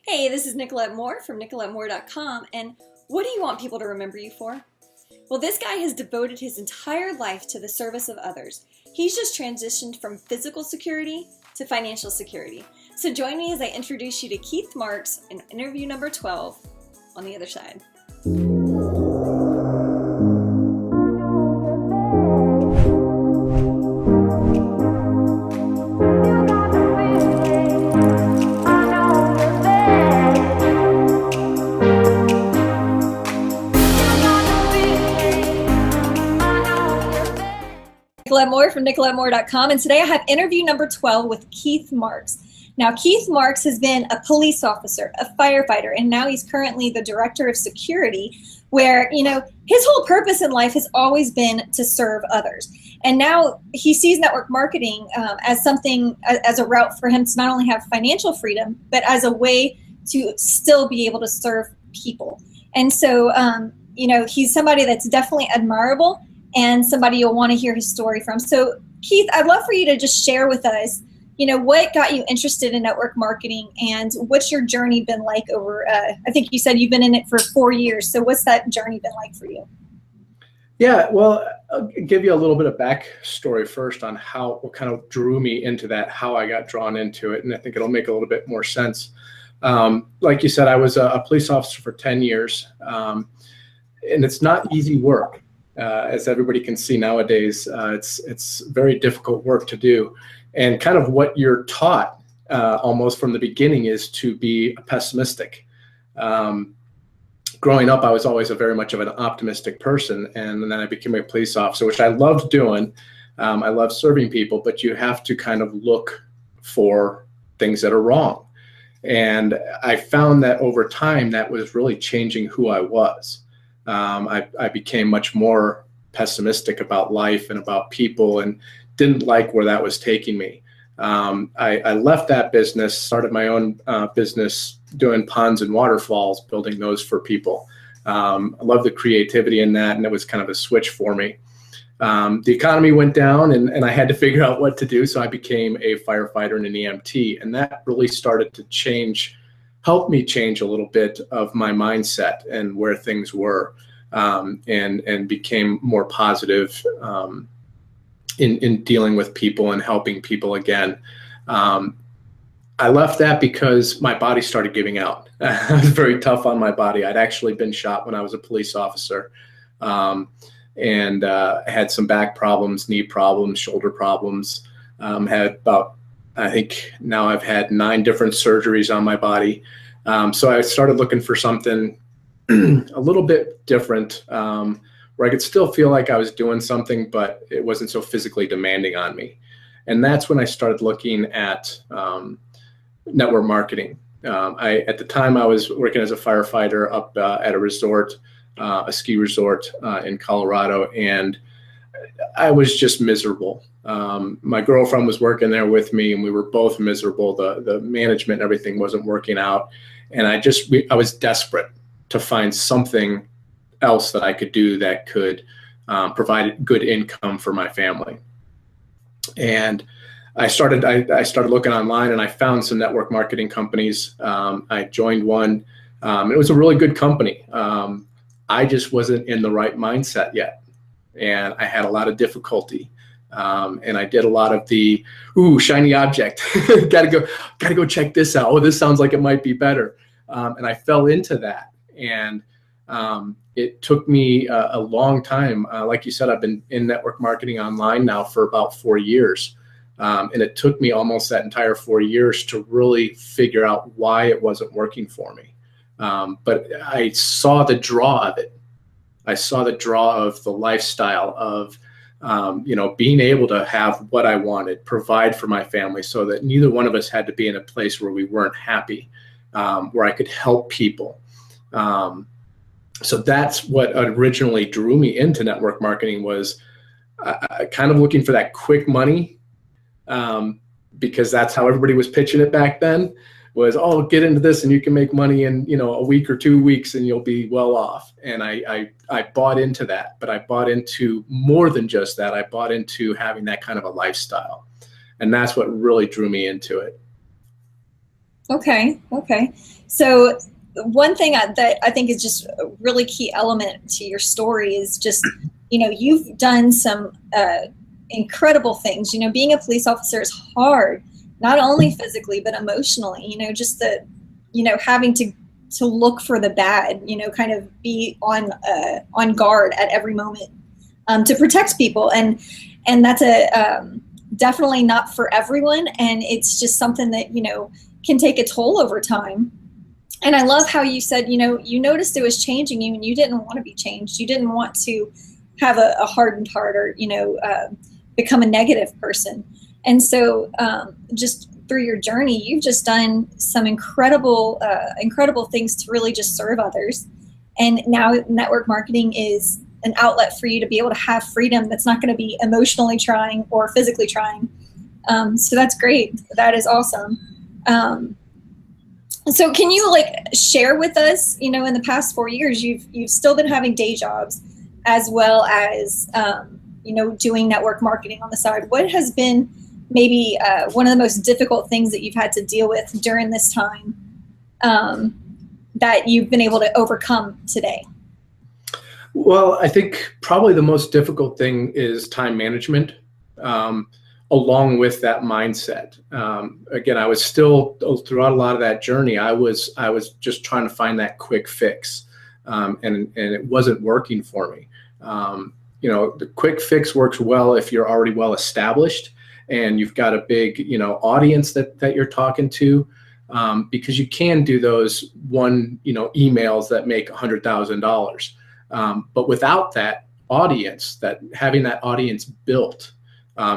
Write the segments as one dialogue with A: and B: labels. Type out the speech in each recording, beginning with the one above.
A: Hey, this is Nicolette Moore from NicoletteMoore.com, and what do you want people to remember you for? Well, this guy has devoted his entire life to the service of others. He's just transitioned from physical security to financial security. So join me as I introduce you to Keith Marks in interview number 12 on the other side. Nicolette Moore from NicoletteMoore.com, and today I have interview number 12 with Keith Marks. Now, Keith Marks has been a police officer, a firefighter, and now he's currently the director of security, where, his whole purpose in life has always been to serve others. And now he sees network marketing as something, as a route for him to not only have financial freedom, but as a way to still be able to serve people. And so, he's somebody that's definitely admirable and somebody you'll want to hear his story from. So, Keith, I'd love for you to just share with us, what got you interested in network marketing and what's your journey been like over, I think you said you've been in it for 4 years. So what's that journey been like for you?
B: Yeah, well, I'll give you a little bit of backstory first on what kind of drew me into that, how I got drawn into it. And I think it'll make a little bit more sense. Like you said, I was a police officer for 10 years. And it's not easy work. As everybody can see nowadays, it's very difficult work to do. And kind of what you're taught almost from the beginning is to be pessimistic. Growing up, I was always very much of an optimistic person. And then I became a police officer, which I loved doing. I love serving people, but you have to kind of look for things that are wrong. And I found that over time, that was really changing who I was. I became much more pessimistic about life and about people and didn't like where that was taking me. I left that business, started my own business doing ponds and waterfalls, building those for people. I love the creativity in that, and it was kind of a switch for me. The economy went down and I had to figure out what to do, so I became a firefighter and an EMT, and that really started to helped me change a little bit of my mindset and where things were, and became more positive in dealing with people and helping people again. I left that because my body started giving out. I was very tough on my body. I'd actually been shot when I was a police officer, and had some back problems, knee problems, shoulder problems. Had about, I think now I've had 9 different surgeries on my body. So I started looking for something a little bit different, where I could still feel like I was doing something, but it wasn't so physically demanding on me. And that's when I started looking at network marketing. At the time, I was working as a firefighter up at a resort, a ski resort in Colorado, and I was just miserable. My girlfriend was working there with me, and we were both miserable. The management and everything wasn't working out, and I was desperate to find something else that I could do that could provide good income for my family. And I started looking online, and I found some network marketing companies. I joined one. It was a really good company. I just wasn't in the right mindset yet, and I had a lot of difficulty. And I did a lot of the shiny object. gotta go check this out. Oh, this sounds like it might be better. And I fell into that. And it took me a long time. Like you said, I've been in network marketing online now for about 4 years. And it took me almost that entire 4 years to really figure out why it wasn't working for me. But I saw the draw of it. I saw the draw of the lifestyle of, being able to have what I wanted, provide for my family, so that neither one of us had to be in a place where we weren't happy, where I could help people. So that's what originally drew me into network marketing, was kind of looking for that quick money, because that's how everybody was pitching it back then. Was, oh, get into this and you can make money in, a week or 2 weeks and you'll be well off. And I bought into that, but I bought into more than just that. I bought into having that kind of a lifestyle. And that's what really drew me into it.
A: Okay. Okay. So one thing that I think is just a really key element to your story is just, you've done some incredible things. Being a police officer is hard, not only physically, but emotionally, just having to look for the bad, kind of be on guard at every moment, to protect people. And that's definitely not for everyone. And it's just something that, can take a toll over time. And I love how you said, you noticed it was changing you and you didn't want to be changed. You didn't want to have a hardened heart or, become a negative person. And so just through your journey, you've just done some incredible things to really just serve others. And now network marketing is an outlet for you to be able to have freedom that's not going to be emotionally trying or physically trying. So that's great. That is awesome. So can you share with us, in the past 4 years, you've still been having day jobs as well as, doing network marketing on the side. What has been maybe one of the most difficult things that you've had to deal with during this time, that you've been able to overcome today?
B: Well, I think probably the most difficult thing is time management, along with that mindset. Again, I was still, throughout a lot of that journey, I was just trying to find that quick fix, and it wasn't working for me. The quick fix works well if you're already well established and you've got a big, audience that you're talking to, because you can do those emails that make $100,000. But without that audience, having that audience built,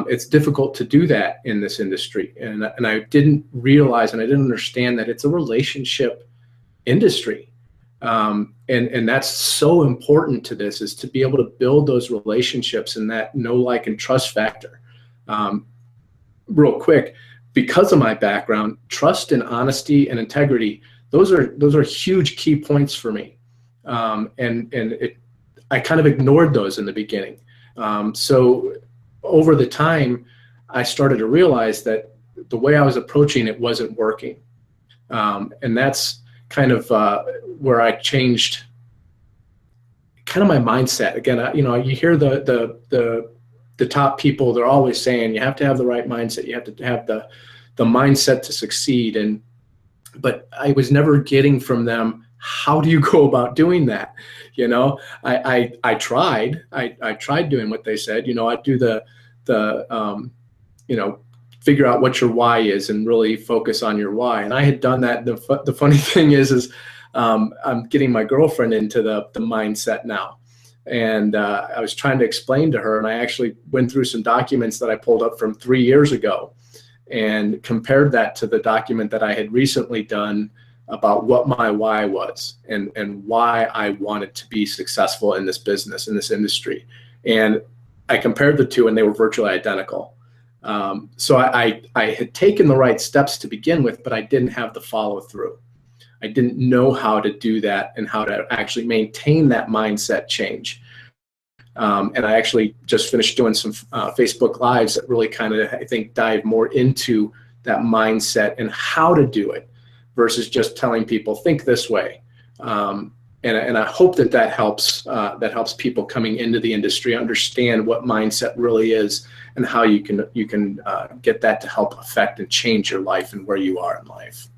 B: it's difficult to do that in this industry. And I didn't realize and I didn't understand that it's a relationship industry. And that's so important to this, is to be able to build those relationships and that know, like, and trust factor. Real quick, because of my background, trust and honesty and integrity, those are huge key points for me. I kind of ignored those in the beginning. So over the time, I started to realize that the way I was approaching it wasn't working. And that's kind of where I changed kind of my mindset. Again, you hear the top people, they're always saying you have to have the right mindset. You have to have the mindset to succeed. But I was never getting from them, how do you go about doing that? I tried doing what they said. I'd do the figure out what your why is and really focus on your why. And I had done that. The funny thing is I'm getting my girlfriend into the mindset now. And I was trying to explain to her, and I actually went through some documents that I pulled up from 3 years ago and compared that to the document that I had recently done about what my why was and why I wanted to be successful in this business, in this industry. And I compared the two, and they were virtually identical. So I had taken the right steps to begin with, but I didn't have the follow through. I didn't know how to do that and how to actually maintain that mindset change. And I actually just finished doing some Facebook Lives that really kind of, I think, dive more into that mindset and how to do it versus just telling people, think this way. And I hope that helps people coming into the industry understand what mindset really is and how you can get that to help affect and change your life and where you are in life.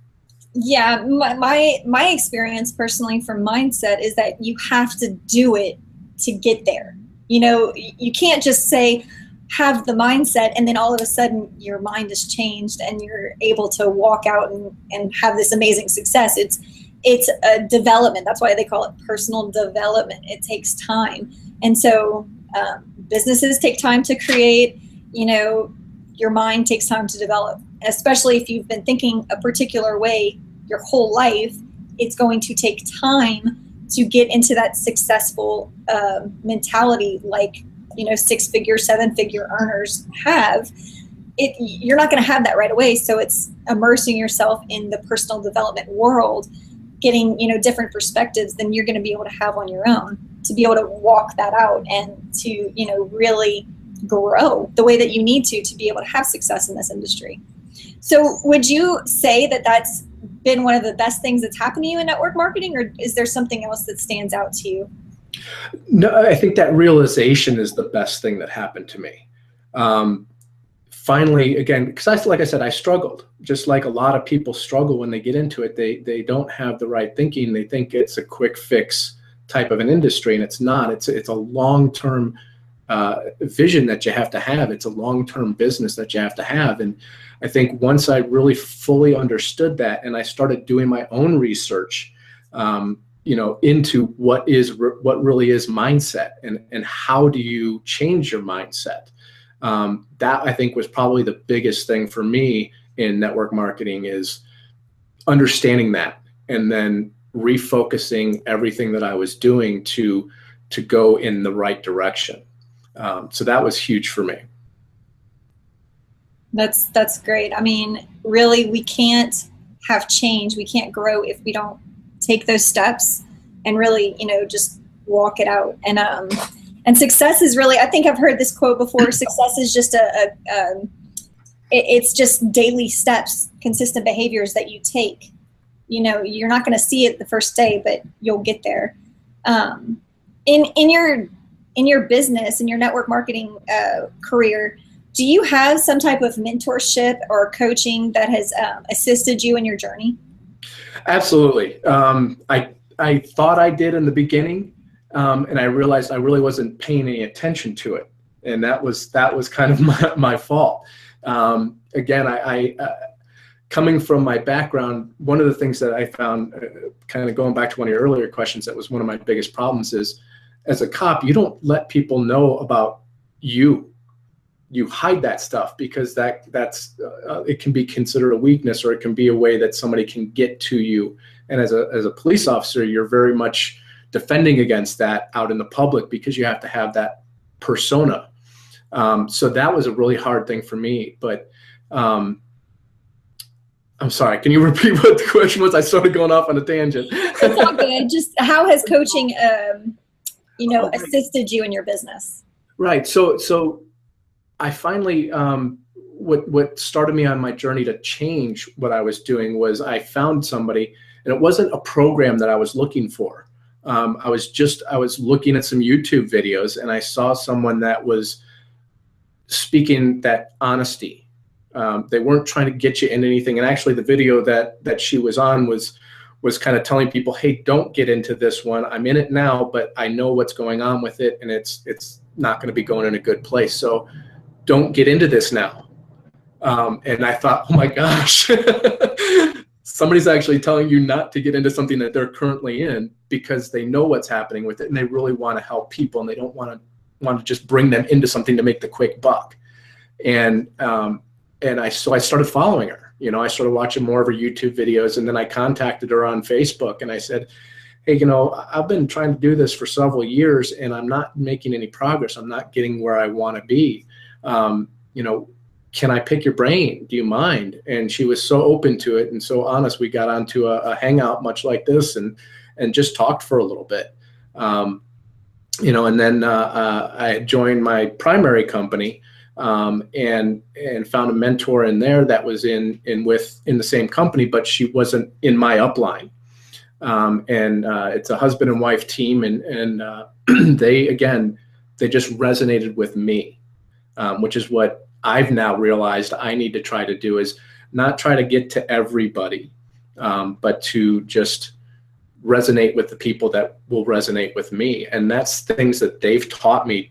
A: Yeah, my experience personally from mindset is that you have to do it to get there. You can't just say, have the mindset, and then all of a sudden your mind has changed and you're able to walk out and have this amazing success. It's a development. That's why they call it personal development. It takes time. And so businesses take time to create, your mind takes time to develop, especially if you've been thinking a particular way your whole life. It's going to take time to get into that successful mentality, like, 6-figure, 7-figure earners have. You're not going to have that right away. So it's immersing yourself in the personal development world, getting, different perspectives than you're going to be able to have on your own, to be able to walk that out and to, really grow the way that you need to be able to have success in this industry. So would you say that that's been one of the best things that's happened to you in network marketing, or is there something else that stands out to you?
B: No, I think that realization is the best thing that happened to me. Finally, again, because like I said, I struggled, just like a lot of people struggle when they get into it. They don't have the right thinking. They think it's a quick fix type of an industry, and it's not. It's a long-term vision that you have to have. It's a long-term business that you have to have. And I think once I really fully understood that, and I started doing my own research, into what really is mindset, and how do you change your mindset. That I think was probably the biggest thing for me in network marketing, is understanding that, and then refocusing everything that I was doing to go in the right direction. So that was huge for me.
A: That's great. I mean, really, we can't have change. We can't grow if we don't take those steps and really, just walk it out. And success is really, I think I've heard this quote before, success is just it's just daily steps, consistent behaviors that you take. You're not going to see it the first day, but you'll get there. In your business, in your network marketing career, do you have some type of mentorship or coaching that has assisted you in your journey?
B: Absolutely. I thought I did in the beginning. And I realized I really wasn't paying any attention to it, and that was kind of my fault. Again, I coming from my background, one of the things that I found, kind of going back to one of your earlier questions, that was one of my biggest problems is, as a cop, you don't let people know about you. You hide that stuff because that's it can be considered a weakness, or it can be a way that somebody can get to you. And as a police officer, you're very much defending against that out in the public, because you have to have that persona. So that was a really hard thing for me. But I'm sorry, can you repeat what the question was? I started going off on a tangent.
A: It's all good. Just how has coaching, assisted you in your business? Right.
B: So I finally, what started me on my journey to change what I was doing was I found somebody, and it wasn't a program that I was looking for. I was looking at some YouTube videos, and I saw someone that was speaking that honesty. They weren't trying to get you into anything. And actually the video that she was on was kind of telling people, hey, don't get into this one. I'm in it now, but I know what's going on with it, and it's not going to be going in a good place. So don't get into this now. And I thought, oh my gosh, somebody's actually telling you not to get into something that they're currently in, because they know what's happening with it, and they really want to help people, and they don't want to just bring them into something to make the quick buck. And I started following her. I started watching more of her YouTube videos, and then I contacted her on Facebook, and I said, hey, I've been trying to do this for several years, and I'm not making any progress. I'm not getting where I want to be. Can I pick your brain? Do you mind? And she was so open to it and so honest. We got onto a hangout much like this, and just talked for a little bit. And then I joined my primary company, and found a mentor in there that was in the same company, but she wasn't in my upline. It's a husband and wife team, and they just resonated with me, which is what I've now realized I need to try to do, is not try to get to everybody, but to just resonate with the people that will resonate with me. And that's things that they've taught me.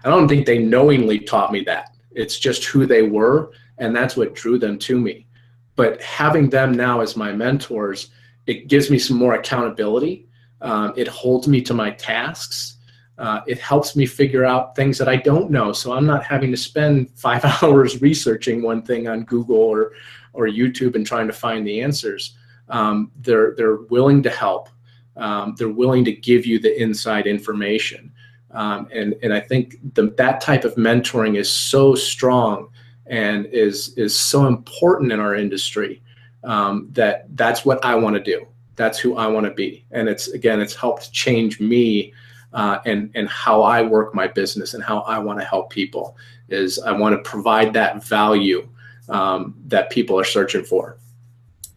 B: I don't think they knowingly taught me that. It's just who they were, and that's what drew them to me. But having them now as my mentors, it gives me some more accountability. It holds me to my tasks. It helps me figure out things that I don't know. So I'm not having to spend 5 hours researching one thing on Google or YouTube and trying to find the answers. They're willing to help. They're willing to give you the inside information. And I think that type of mentoring is so strong and is so important in our industry, that's what I want to do. That's who I want to be. And it's helped change me, and how I work my business and how I want to help people. Is I want to provide that value that people are searching for.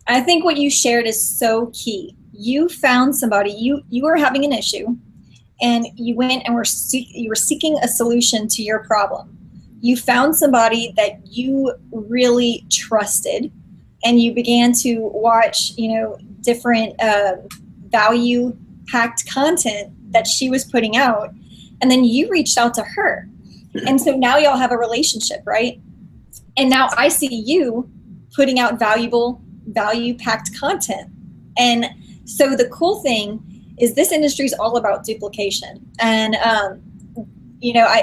A: I think what you shared is so key. You found somebody, you were having an issue, and you went and you were seeking a solution to your problem. You found somebody that you really trusted, and you began to watch, different value-packed content that she was putting out, and then you reached out to her. And so now y'all have a relationship, right? And now I see you putting out value-packed content. And so the cool thing is this industry is all about duplication. And, I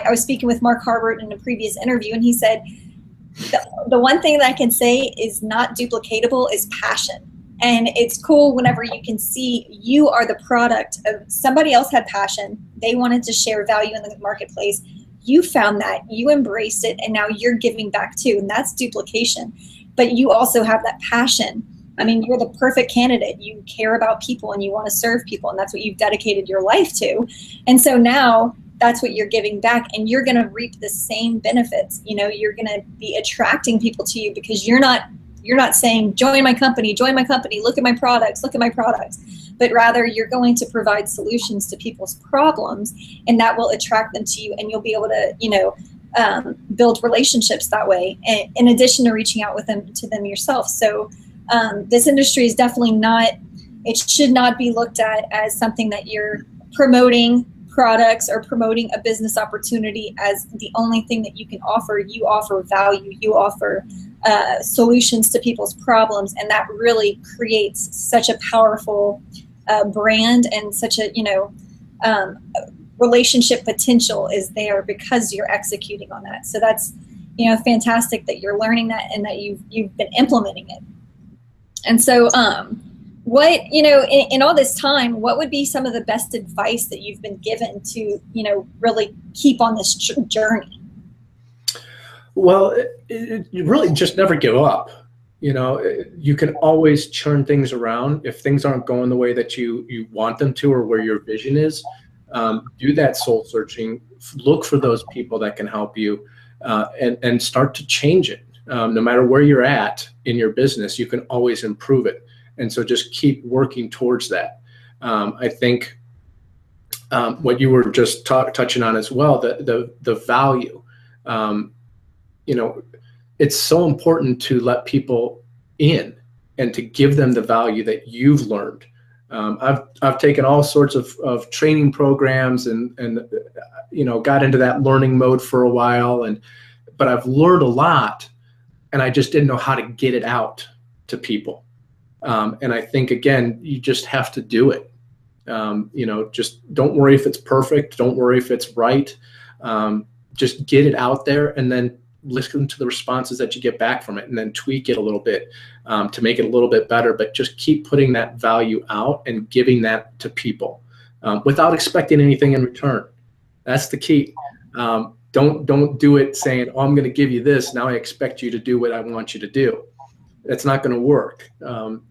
A: was speaking with Mark Harbert in a previous interview, and he said, the one thing that I can say is not duplicatable is passion. And it's cool whenever you can see you are the product of somebody else had passion. They wanted to share value in the marketplace. You found that, you embraced it, and now you're giving back too. And that's duplication. But you also have that passion. I mean, you're the perfect candidate. You care about people and you want to serve people, and that's what you've dedicated your life to. And so now that's what you're giving back, and you're going to reap the same benefits. You're going to be attracting people to you because you're not saying, join my company, look at my products, but rather you're going to provide solutions to people's problems, and that will attract them to you, and you'll be able to, build relationships that way, in addition to reaching out to them yourself. So this industry is definitely it should not be looked at as something that you're promoting products or promoting a business opportunity as the only thing that you can offer. You offer value, you offer solutions to people's problems, and that really creates such a powerful brand, and such a relationship potential is there because you're executing on that. So that's fantastic that you're learning that and that you've been implementing it. And so what in all this time, what would be some of the best advice that you've been given to really keep on this journey?
B: Well, you really just never give up. You can always turn things around if things aren't going the way that you want them to, or where your vision is. Do that soul searching, look for those people that can help you, and start to change it. No matter where you're at in your business, you can always improve it. And so just keep working towards that. I think what you were just touching on as well, the value. It's so important to let people in and to give them the value that you've learned. I've taken all sorts of training programs and got into that learning mode for a while, but I've learned a lot, and I just didn't know how to get it out to people. And I think, again, you just have to do it. Just don't worry if it's perfect. Don't worry if it's right. Just get it out there, and then listen to the responses that you get back from it, and then tweak it a little bit to make it a little bit better. But just keep putting that value out and giving that to people without expecting anything in return. That's the key. Don't do it saying, oh, I'm going to give you this, now I expect you to do what I want you to do. That's not going to work.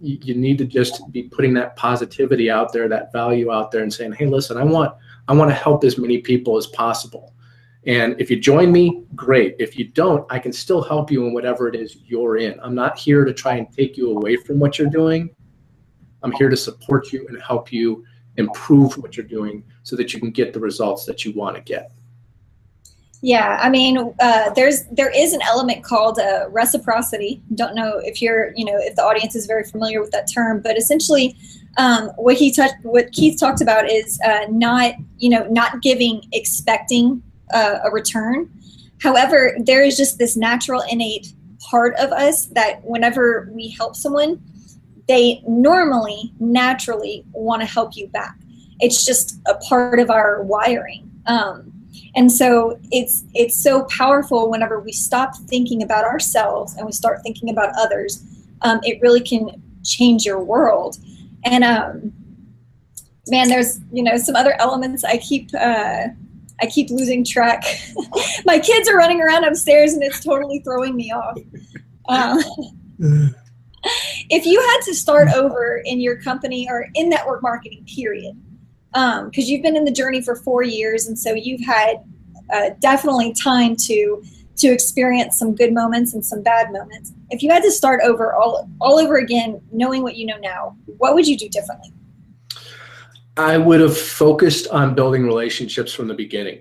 B: You need to just be putting that positivity out there, that value out there, and saying, hey, listen, I want to help as many people as possible. And if you join me, great. If you don't, I can still help you in whatever it is you're in. I'm not here to try and take you away from what you're doing. I'm here to support you and help you improve what you're doing so that you can get the results that you want to get.
A: Yeah, I mean, there is an element called reciprocity. Don't know if if the audience is very familiar with that term, but essentially, what Keith talked about is not giving, expecting a return. However, there is just this natural, innate part of us that whenever we help someone, they naturally want to help you back. It's just a part of our wiring. And so it's so powerful whenever we stop thinking about ourselves and we start thinking about others. It really can change your world. And man, there's some other elements I keep losing track. My kids are running around upstairs and it's totally throwing me off. If you had to start over in your company or in network marketing, period, because you've been in the journey for 4 years, and so you've had definitely time to to experience some good moments and some bad moments. If you had to start over all over again, knowing what you know now, what would you do differently?
B: I would have focused on building relationships from the beginning.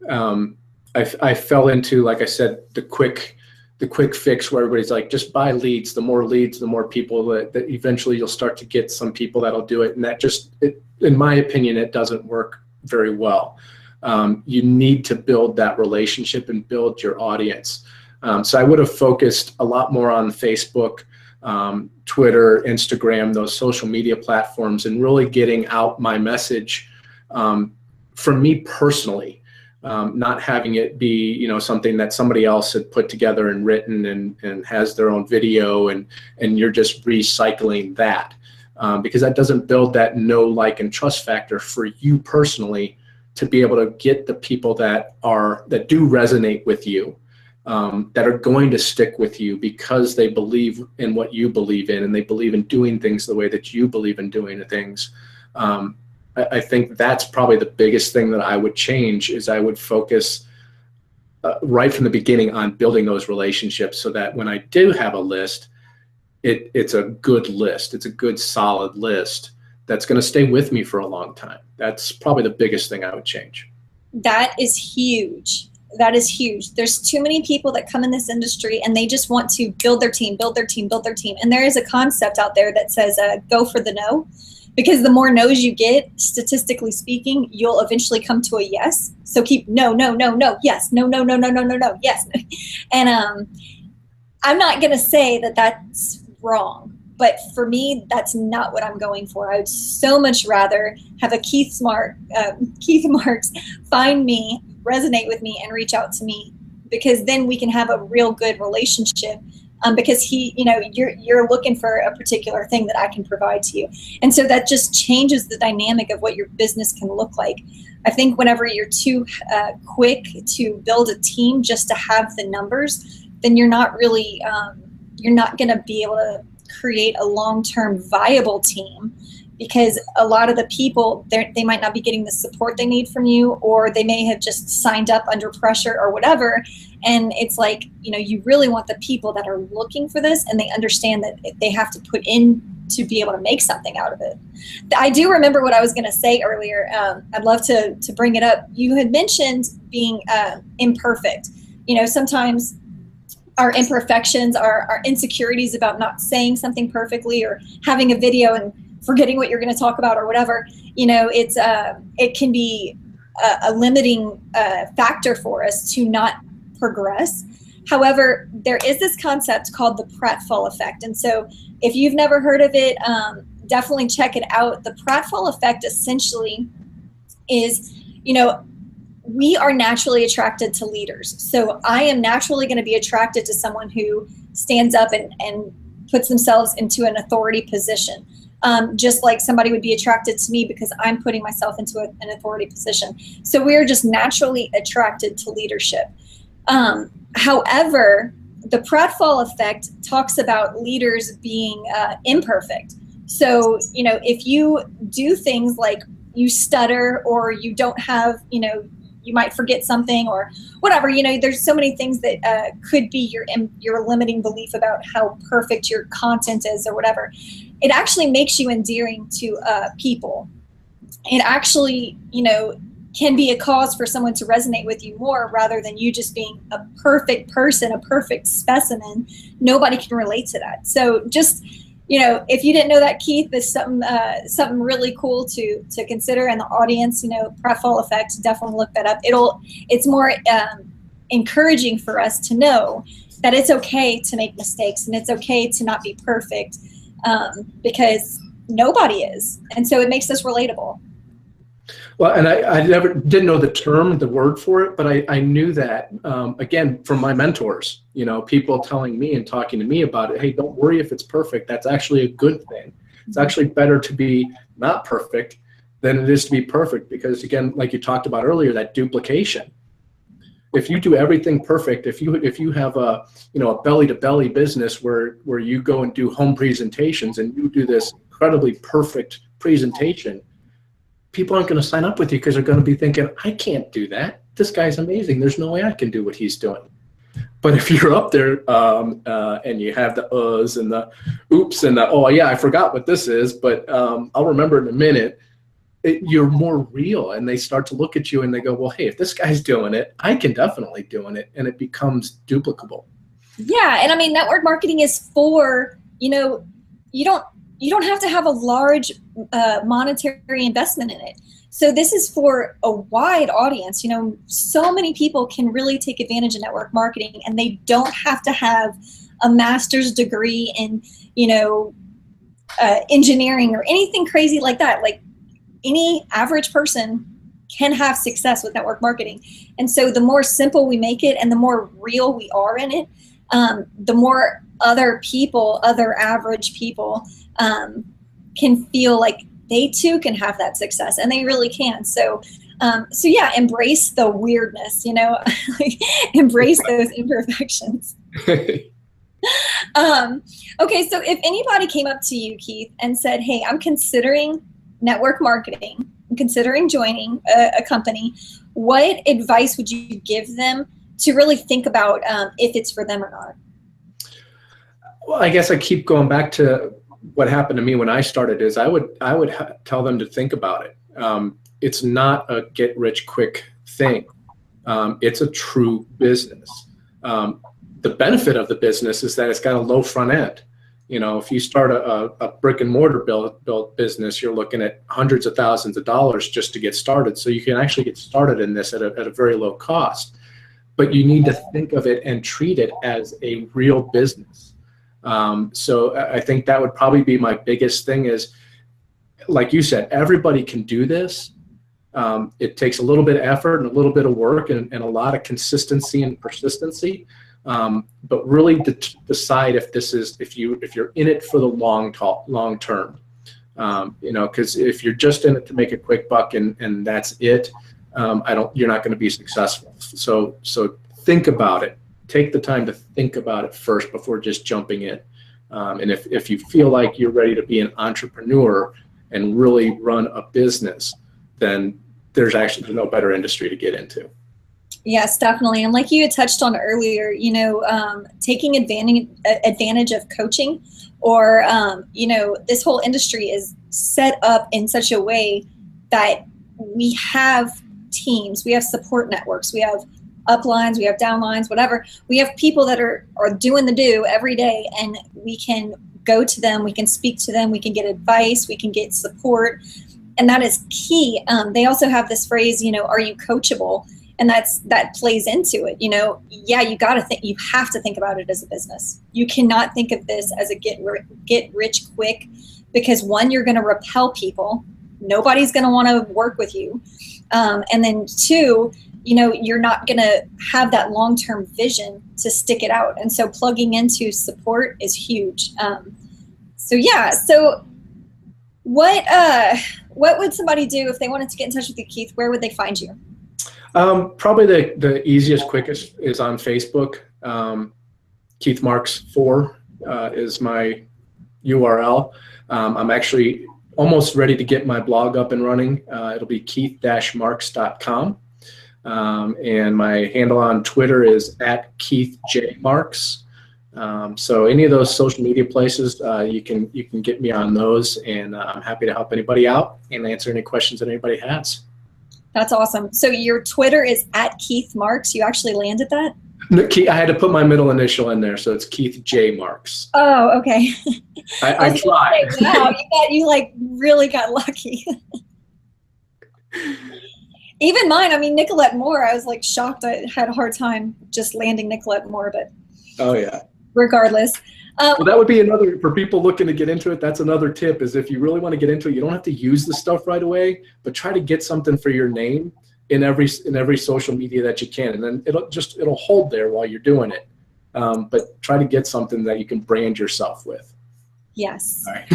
B: I fell into, like I said, the quick fix where everybody's like, just buy leads. The more leads, the more people that eventually you'll start to get some people that'll do it. And that just, in my opinion, it doesn't work very well. You need to build that relationship and build your audience. So I would have focused a lot more on Facebook, Twitter, Instagram, those social media platforms, and really getting out my message from me personally, not having it be, something that somebody else had put together and written and has their own video, and you're just recycling that, because that doesn't build that know, like, and trust factor for you personally to be able to get the people that do resonate with you, that are going to stick with you because they believe in what you believe in, and they believe in doing things the way that you believe in doing things. I think that's probably the biggest thing that I would change, is I would focus right from the beginning on building those relationships, so that when I do have a list, it's a good list. It's a good, solid list that's going to stay with me for a long time. That's probably the biggest thing I would change.
A: That is huge. That is huge. There's too many people that come in this industry and they just want to build their team, build their team, build their team. And there is a concept out there that says go for the no, because the more no's you get, statistically speaking, you'll eventually come to a yes. So keep no, no, no, no, yes, no, no, no, no, no, no, no, yes. And I'm not going to say that that's wrong, but for me, that's not what I'm going for. I would so much rather have a Keith Marks find me, resonate with me, and reach out to me, because then we can have a real good relationship, because you're looking for a particular thing that I can provide to you. And so that just changes the dynamic of what your business can look like. I think whenever you're too quick to build a team just to have the numbers, then you're not really, you're not going to be able to create a long-term viable team, because a lot of the people, they might not be getting the support they need from you, or they may have just signed up under pressure or whatever. And it's like, you really want the people that are looking for this, and they understand that they have to put in to be able to make something out of it. I do remember what I was going to say earlier. I'd love to bring it up. You had mentioned being imperfect. Sometimes our imperfections, our insecurities about not saying something perfectly, or having a video and forgetting what you're going to talk about or whatever, it can be a limiting factor for us to not progress. However, there is this concept called the pratfall effect. And so if you've never heard of it, definitely check it out. The pratfall effect essentially is, we are naturally attracted to leaders. So I am naturally going to be attracted to someone who stands up and puts themselves into an authority position. Just like somebody would be attracted to me because I'm putting myself into an authority position. So we're just naturally attracted to leadership. However, the pratfall effect talks about leaders being imperfect. So, if you do things like you stutter, or you don't have, you might forget something or whatever, there's so many things that could be your limiting belief about how perfect your content is or whatever. It actually makes you endearing to people. It actually, can be a cause for someone to resonate with you more, rather than you just being a perfect person, a perfect specimen. Nobody can relate to that. So just, if you didn't know that, Keith, is something really cool to consider. And the audience, pratfall effect, definitely look that up. It's more encouraging for us to know that it's okay to make mistakes, and it's okay to not be perfect, because nobody is. And so it makes us relatable.
B: Well, and I didn't know the word for it, but I knew that, again, from my mentors, people telling me and talking to me about it. Hey, don't worry if it's perfect. That's actually a good thing. It's actually better to be not perfect than it is to be perfect, because, again, like you talked about earlier, that duplication. If you do everything perfect, if you have a belly to belly business where you go and do home presentations and you do this incredibly perfect presentation, people aren't going to sign up with you, because they're going to be thinking, I can't do that. This guy's amazing. There's no way I can do what he's doing. But if you're up there and you have the uhs and the oops and the, oh yeah, I forgot what this is, but I'll remember in a minute, you're more real, and they start to look at you and they go, well, hey, if this guy's doing it, I can definitely doing it, and it becomes duplicable.
A: Yeah, and I mean, network marketing is for, you don't have to have a large monetary investment in it. So this is for a wide audience. So many people can really take advantage of network marketing, and they don't have to have a master's degree in, engineering or anything crazy like that. Like, any average person can have success with network marketing. And so the more simple we make it and the more real we are in it, the more other average people can feel like they too can have that success, and they really can. So yeah, embrace the weirdness, like, embrace those imperfections. Okay, so if anybody came up to you, Keith, and said, hey, I'm considering network marketing, I'm considering joining a company, what advice would you give them to really think about if it's for them or not?
B: Well, I guess I keep going back to what happened to me when I started. Is I would tell them to think about it. It's not a get rich quick thing. It's a true business. The benefit of the business is that it's got a low front end. If you start a brick and mortar built business, you're looking at hundreds of thousands of dollars just to get started. So you can actually get started in this at a very low cost. But you need to think of it and treat it as a real business. So I think that would probably be my biggest thing is, like you said, everybody can do this. It takes a little bit of effort and a little bit of work and a lot of consistency and persistency. But really decide if you're in it for the long term, because if you're just in it to make a quick buck and that's it, you're not going to be successful. So think about it. Take the time to think about it first before just jumping in. And if you feel like you're ready to be an entrepreneur and really run a business, then there's no better industry to get into.
A: Yes, definitely. And like you had touched on earlier, taking advantage of coaching, or, this whole industry is set up in such a way that we have teams, we have support networks, we have uplines, we have downlines, whatever. We have people that are doing the do every day, and we can go to them, we can speak to them, we can get advice, we can get support. And that is key. They also have this phrase, are you coachable? And that plays into it. Yeah, you have to think about it as a business. You cannot think of this as a get rich quick, because one, you're going to repel people. Nobody's going to want to work with you. And then two, you're not going to have that long-term vision to stick it out. And so plugging into support is huge. So what would somebody do if they wanted to get in touch with you, Keith? Where would they find you?
B: Probably the easiest, quickest is on Facebook. Keith Marks 4 is my URL. I'm actually almost ready to get my blog up and running. It'll be keith-marks.com. And my handle on Twitter is @KeithJMarks. So any of those social media places, you can get me on those, and I'm happy to help anybody out and answer any questions that anybody has.
A: That's awesome. So your Twitter is @KeithMarks. You actually landed that?
B: No, I had to put my middle initial in there, so it's Keith J. Marks.
A: Oh, okay.
B: I tried.
A: Wow, you really got lucky. Even mine, Nicolette Moore, I was shocked. I had a hard time just landing Nicolette Moore, but
B: oh yeah.
A: Regardless.
B: Well, that would be another, for people looking to get into it, that's another tip, is if you really want to get into it, you don't have to use the stuff right away, but try to get something for your name in every social media that you can, and then it'll hold there while you're doing it. But try to get something that you can brand yourself with.
A: Yes.
B: All right.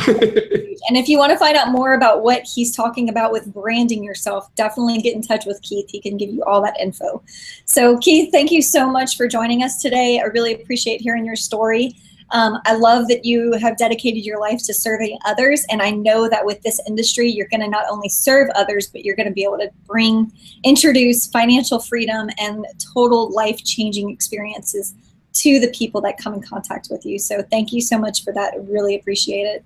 A: And if you want to find out more about what he's talking about with branding yourself, definitely get in touch with Keith. He can give you all that info. So Keith, thank you so much for joining us today. I really appreciate hearing your story. I love that you have dedicated your life to serving others. And I know that with this industry, you're going to not only serve others, but you're going to be able to introduce financial freedom and total life-changing experiences to the people that come in contact with you. So thank you so much for that. I really appreciate it.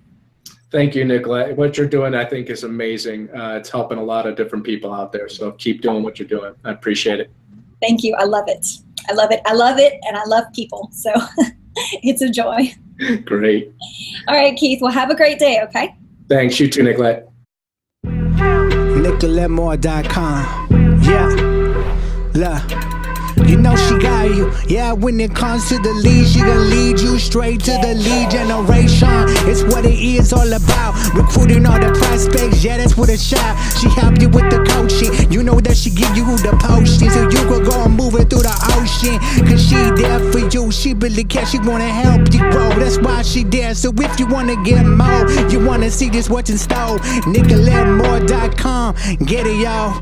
B: Thank you, Nicolette. What you're doing, I think, is amazing. It's helping a lot of different people out there. So keep doing what you're doing. I appreciate it.
A: Thank you. I love it. I love it. I love it. And I love people. So it's a joy.
B: Great.
A: All right, Keith. Well, have a great day. Okay.
B: Thanks. You too, Nicolette.
C: NicoletteMoore.com. Yeah. Look. You know she got you, yeah, when it comes to the lead, she gon' lead you straight to the lead generation. It's what it is all about, recruiting all the prospects, yeah, that's what it's shot. She help you with the coaching, you know that she give you the potion, so you could go and move it through the ocean. Cause she there for you, she really cares, she wanna help you grow, that's why she there. So if you wanna get more, you wanna see this what's in store, NicoletteMoore.com, get it, y'all.